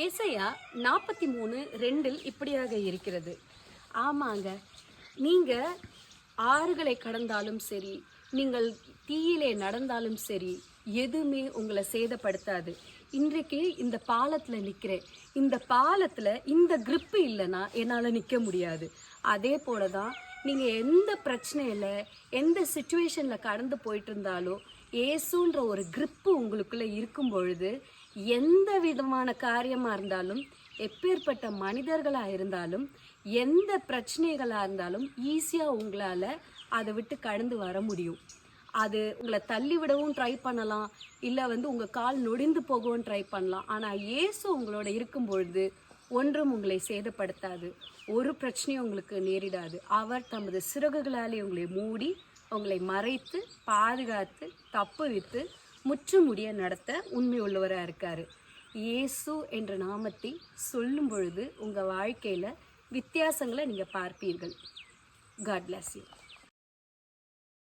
ஏசாயா 43:2 இப்படியாக இருக்கிறது. ஆமாங்க, நீங்க ஆறுகளை கடந்தாலும் சரி, நீங்கள் தீயிலே நடந்தாலும் சரி, எதுவுமே உங்களை சேதப்படுத்தாது. இன்றைக்கு இந்த பாலத்தில் நிற்கிறேன். இந்த பாலத்தில் இந்த கிரிப்பு இல்லைன்னா என்னால் நிற்க முடியாது. அதே போல தான் நீங்கள் எந்த பிரச்சனையில் எந்த சுச்சுவேஷனில் கடந்து போயிட்டு இருந்தாலோ, ஏசுன்ற ஒரு கிரிப்பு உங்களுக்குள்ளே இருக்கும் பொழுது எந்த விதமான காரியமாக இருந்தாலும், எப்பேற்பட்ட மனிதர்களாக இருந்தாலும், எந்த பிரச்சனைகளாக இருந்தாலும் ஈஸியாக உங்களால் அதை விட்டு கடந்து வர முடியும். அது உங்களை தள்ளி விடவும் ட்ரை பண்ணலாம், இல்லை உங்கள் கால் நொடிந்து போகவும் ட்ரை பண்ணலாம். ஆனால் இயேசு உங்களோட இருக்கும் பொழுது ஒன்றும் உங்களை சேதப்படுத்தாது, ஒரு பிரச்சனையும் உங்களுக்கு நேரிடாது. அவர் தமது சிறகுகளாலே உங்களை மூடி, உங்களை மறைத்து, பாதுகாத்து, தப்புவித்து, முற்றுமுடிய நடத்த உண்மை உள்ளவராக இருக்கார். இயேசு என்ற நாமத்தை சொல்லும் பொழுது உங்கள் வாழ்க்கையில் வித்தியாசங்களை நீங்கள் பார்ப்பீர்கள். God bless you.